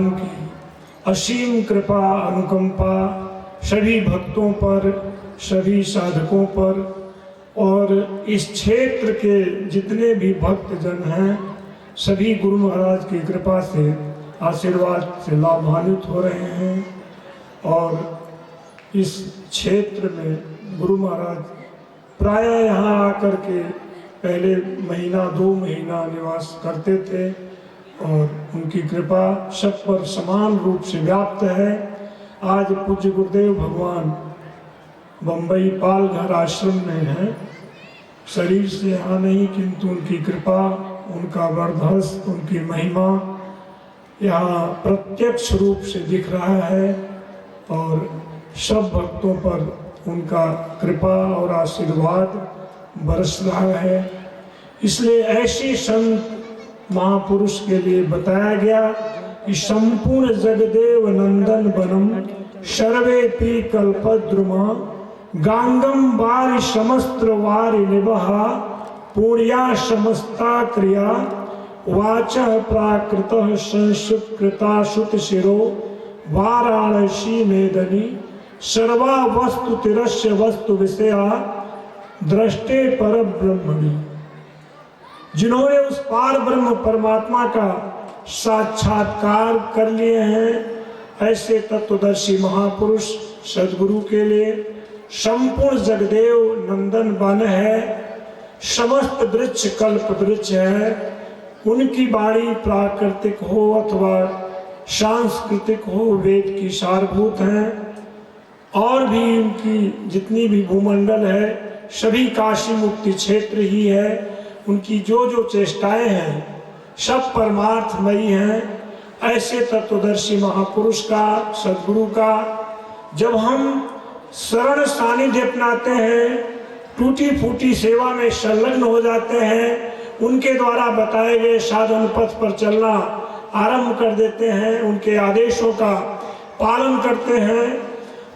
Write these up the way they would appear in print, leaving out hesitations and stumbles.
भगवान की असीम कृपा अनुकंपा सभी भक्तों पर, सभी साधकों पर और इस क्षेत्र के जितने भी भक्तजन हैं सभी गुरु महाराज की कृपा से, आशीर्वाद से लाभान्वित हो रहे हैं। और इस क्षेत्र में गुरु महाराज प्रायः यहाँ आकर के पहले महीना 2 महीना निवास करते थे और उनकी कृपा सब पर समान रूप से व्याप्त है। आज पूज्य गुरुदेव भगवान बम्बई पालघर आश्रम में हैं, शरीर से यहाँ नहीं, किंतु उनकी कृपा, उनका वर्धस्त, उनकी महिमा यहाँ प्रत्यक्ष रूप से दिख रहा है और सब भक्तों पर उनका कृपा और आशीर्वाद बरस रहा है। इसलिए ऐसे संत महापुरुष के लिए बताया गया कि संपूर्ण जगदेव नंदन बनम सर्वे पी कल्पद्रुमा गांगम वारि समस्त्र वारि निबहा पुण्या समस्ता क्रिया वाचः प्राकृतः संस्कृता सुत शिरो वाराणसी मेदनी सर्वा वस्तु तिरस्य वस्तु विषया दृष्टे पर ब्रह्मणि। जिन्होंने उस पार ब्रह्म परमात्मा का साक्षात्कार कर लिए हैं, ऐसे तत्वदर्शी महापुरुष सदगुरु के लिए संपूर्ण जगदेव नंदन वन है, समस्त वृक्ष कल्प वृक्ष है। उनकी वाणी प्राकृतिक हो अथवा सांस्कृतिक हो, वेद की सारभूत हैं। और भी उनकी जितनी भी भूमंडल है सभी काशी मुक्ति क्षेत्र ही है। उनकी जो जो चेष्टाएं हैं सब परमार्थमयी हैं। ऐसे तत्वदर्शी महापुरुष का, सद्गुरु का जब हम शरण सानिध्य अपनाते हैं, टूटी फूटी सेवा में संलग्न हो जाते हैं, उनके द्वारा बताए गए साधन पथ पर चलना आरंभ कर देते हैं, उनके आदेशों का पालन करते हैं,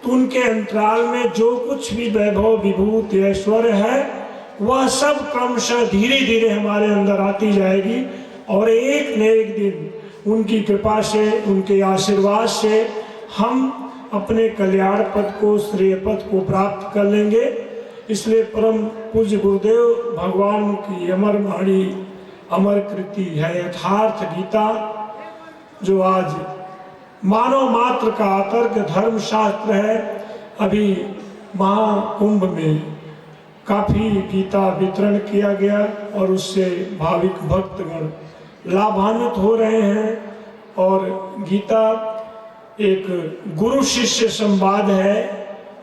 तो उनके अंतराल में जो कुछ भी वैभव विभूति ऐश्वर्य है वह सब क्रमशः धीरे धीरे हमारे अंदर आती जाएगी और एक न एक दिन उनकी कृपा से, उनके आशीर्वाद से हम अपने कल्याण पद को, श्रेय पद को प्राप्त कर लेंगे। इसलिए परम पूज्य गुरुदेव भगवान की अमर वाणी, अमर कृति है यथार्थ गीता, जो आज मानव मात्र का आतर्क धर्म शास्त्र है। अभी महाकुंभ में काफ़ी गीता वितरण किया गया और उससे भाविक भक्तगण लाभान्वित हो रहे हैं। और गीता एक गुरु शिष्य संवाद है,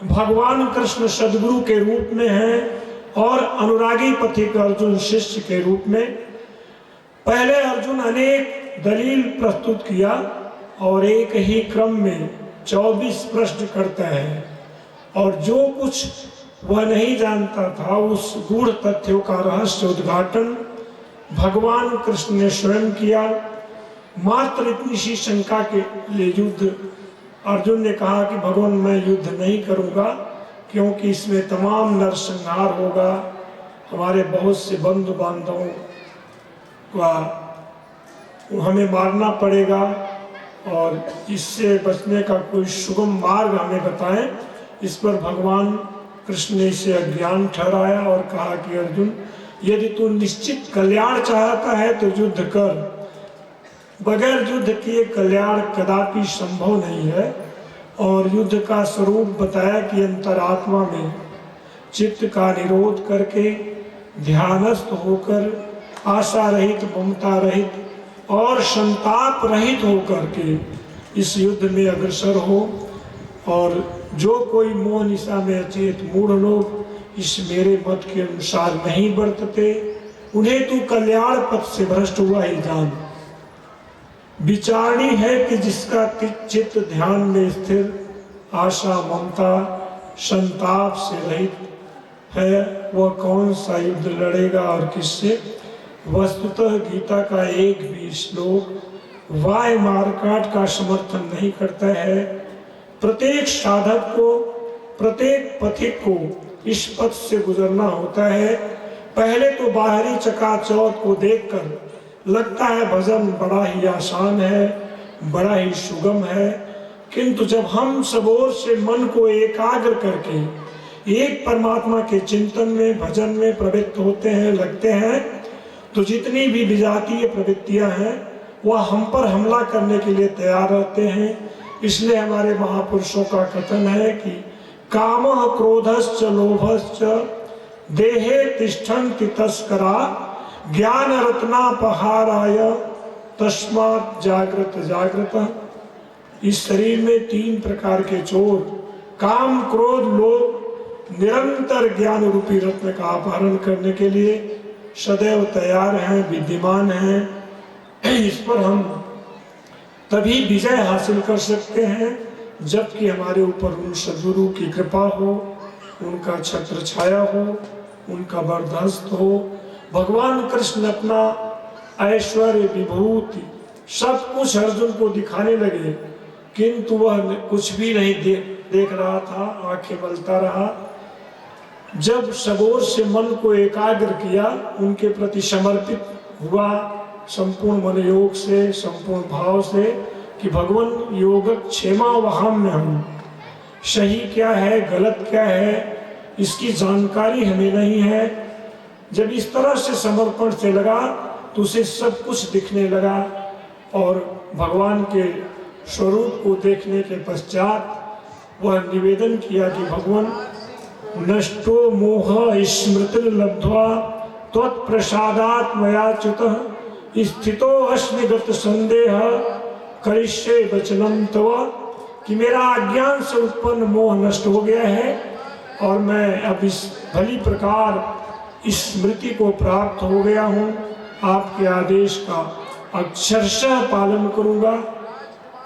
भगवान कृष्ण सदगुरु के रूप में है और अनुरागी पथिक अर्जुन शिष्य के रूप में। पहले अर्जुन अनेक दलील प्रस्तुत किया और एक ही क्रम में 24 प्रश्न करता है और जो कुछ वह नहीं जानता था उस गूढ़ तथ्यों का रहस्य उद्घाटन भगवान कृष्ण ने स्वयं किया। मात्र इतनी सी शंका के लिए युद्ध, अर्जुन ने कहा कि भगवान मैं युद्ध नहीं करूंगा क्योंकि इसमें तमाम नरसंहार होगा, हमारे बहुत से बंधु बांधवों का हमें मारना पड़ेगा और इससे बचने का कोई सुगम मार्ग हमें बताएं। इस पर भगवान कृष्ण ने इसे अज्ञान ठहराया और कहा कि अर्जुन यदि तू निश्चित कल्याण चाहता है तो युद्ध कर, बगैर युद्ध किए कल्याण कदापि संभव नहीं है। और युद्ध का स्वरूप बताया कि अंतरात्मा में चित्त का निरोध करके ध्यानस्थ होकर आशा रहित, ममता रहित और संताप रहित होकर के इस युद्ध में अग्रसर हो। और जो कोई मोह निशा में अचेत मूढ़ लोग इस मेरे मत के अनुसार नहीं बरतते, उन्हें तू कल्याण पथ से भ्रष्ट हुआ ही जान। विचारणी है कि जिसका चित्त ध्यान में स्थिर, आशा ममता संताप से रहित है, वह कौन सा युद्ध लड़ेगा और किससे। वस्तुतः गीता का एक भी श्लोक वाय मारकाट का समर्थन नहीं करता है। प्रत्येक साधक को, प्रत्येक पथिक को इस पथ से गुजरना होता है। पहले तो बाहरी चकाचौंध को देखकर लगता है भजन बड़ा ही आसान है, बड़ा ही सुगम है। किंतु जब हम सब ओर से मन को एकाग्र करके एक परमात्मा के चिंतन में, भजन में प्रवृत्त होते हैं, लगते हैं, तो जितनी भी विजातीय प्रवृत्तियां हैं वह हम पर हमला करने के लिए तैयार रहते हैं। इसलिए हमारे महापुरुषों का कथन है कि कामः क्रोधश्च लोभश्च देहे तिष्ठन्ति तस्करा ज्ञान रत्नापहाराय तस्मात् जागृत जागृत। इस शरीर में 3 प्रकार के चोर, काम, क्रोध, लोभ, निरंतर ज्ञान रूपी रत्न का अपहरण करने के लिए सदैव तैयार हैं, विद्यमान हैं। इस पर हम तभी विजय हासिल कर सकते हैं जबकि हमारे ऊपर उन सद्गुरु की कृपा हो, उनका छत्र छाया हो, उनका बरदस्त हो। भगवान कृष्ण अपना ऐश्वर्य, विभूति सब कुछ अर्जुन को दिखाने लगे, किंतु वह कुछ भी नहीं देख रहा था, आंखें मलता रहा। जब सबोर से मन को एकाग्र किया, उनके प्रति समर्पित हुआ संपूर्ण मन योग से, संपूर्ण भाव से कि भगवान योग क्षेमा वहां में हम, सही क्या है गलत क्या है इसकी जानकारी हमें नहीं है। जब इस तरह से समर्पण से लगा तो उसे सब कुछ दिखने लगा और भगवान के स्वरूप को देखने के पश्चात वह निवेदन किया कि भगवान नष्टो मोह स्मृति लब्ध्वा त्वत्प्रसादात् मया च्युतः स्थितो अस्मि गत संदेह करिष्ये वचनम तव, कि मेरा अज्ञान से उत्पन्न मोह नष्ट हो गया है और मैं अब इस भली प्रकार इस स्मृति को प्राप्त हो गया हूँ। आपके आदेश का अक्षरशः पालन करूँगा।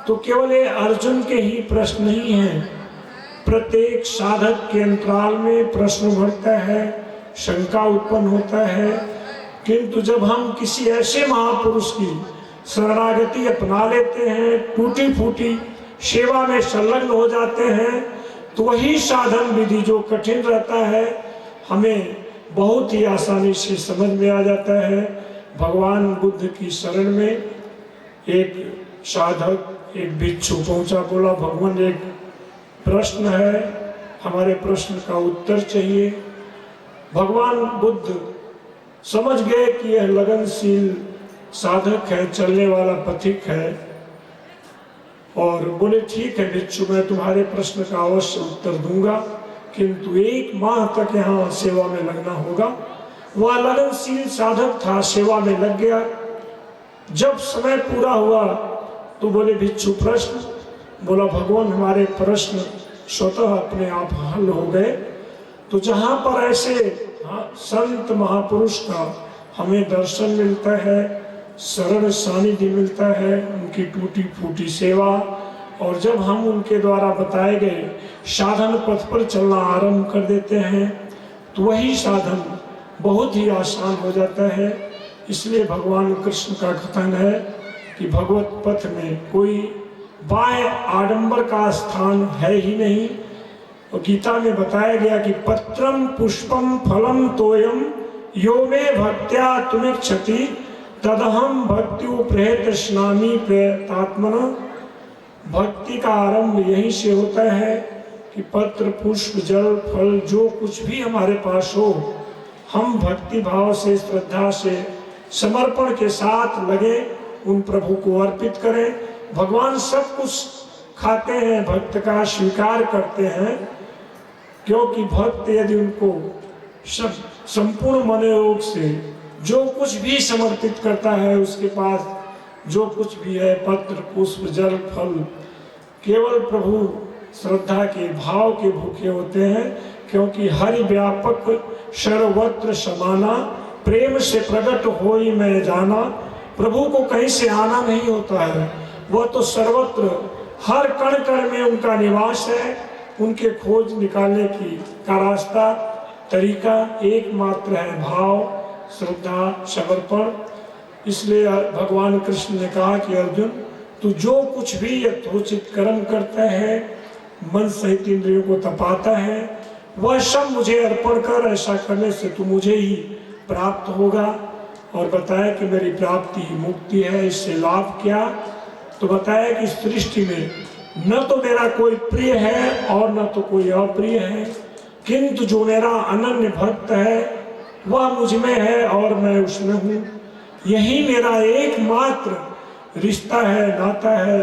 तो केवल ये अर्जुन के ही प्रश्न नहीं हैं, प्रत्येक साधक के अंतराल में प्रश्न उभरता है, शंका उत्पन्न होता है। किंतु जब हम किसी ऐसे महापुरुष की शरणागति अपना लेते हैं, टूटी फूटी सेवा में संलग्न हो जाते हैं, तो वही साधन विधि जो कठिन रहता है हमें बहुत ही आसानी से समझ में आ जाता है। भगवान बुद्ध की शरण में एक साधक, एक भिक्षु पहुंचा, बोला भगवान एक प्रश्न है, हमारे प्रश्न का उत्तर चाहिए। भगवान बुद्ध समझ गए कि यह लगनशील साधक है, चलने वाला पथिक है, और बोले ठीक है भिक्षु, मैं तुम्हारे प्रश्न का अवश्य उत्तर दूंगा, किंतु 1 माह तक यहाँ सेवा में लगना होगा। वह लगनशील साधक था, सेवा में लग गया। जब समय पूरा हुआ तो बोले भिक्षु प्रश्न, बोला भगवान हमारे प्रश्न स्वतः अपने आप हल हो गए। तो जहाँ पर ऐसे संत महापुरुष का हमें दर्शन मिलता है, शरण सानिध्य मिलता है, उनकी टूटी फूटी सेवा, और जब हम उनके द्वारा बताए गए साधन पथ पर चलना आरंभ कर देते हैं तो वही साधन बहुत ही आसान हो जाता है। इसलिए भगवान कृष्ण का कथन है कि भगवत पथ में कोई बाह्य आडंबर का स्थान है ही नहीं। और गीता में बताया गया कि पत्रम पुष्पम फलम तोयम यो मे भक्त्या तुमिच्छति तदहम भक्त्यो प्रयतश्नामि प्रयतात्मना। भक्ति का आरंभ यहीं से होता है कि पत्र, पुष्प, जल, फल जो कुछ भी हमारे पास हो, हम भक्ति भाव से, श्रद्धा से, समर्पण के साथ लगे, उन प्रभु को अर्पित करें। भगवान सब कुछ खाते हैं, भक्त का स्वीकार करते हैं, क्योंकि भक्त यदि उनको सब संपूर्ण मनोयोग से जो कुछ भी समर्पित करता है, उसके पास जो कुछ भी है, पत्र, पुष्प, जल, फल, केवल प्रभु श्रद्धा के भाव के भूखे होते हैं। क्योंकि हरि व्यापक सर्वत्र समाना, प्रेम से प्रकट होई मैं जाना। प्रभु को कहीं से आना नहीं होता है, वह तो सर्वत्र हर कण कण में उनका निवास है। उनके खोज निकालने का रास्ता, तरीका एकमात्र है भाव, श्रद्धा, समर्पण। इसलिए भगवान कृष्ण ने कहा कि अर्जुन, तू जो कुछ भी यथोचित कर्म करता है, मन सहित इंद्रियों को तपाता है, वह सब मुझे अर्पण कर। ऐसा करने से तू मुझे ही प्राप्त होगा। और बताया कि मेरी प्राप्ति ही मुक्ति है। इससे लाभ क्या? तो बताया कि सृष्टि में न तो मेरा कोई प्रिय है और न तो कोई अप्रिय है, किंतु जो मेरा अनन्य भक्त है वह मुझ में है और मैं उसमें हूँ। यही मेरा एकमात्र रिश्ता है, नाता है,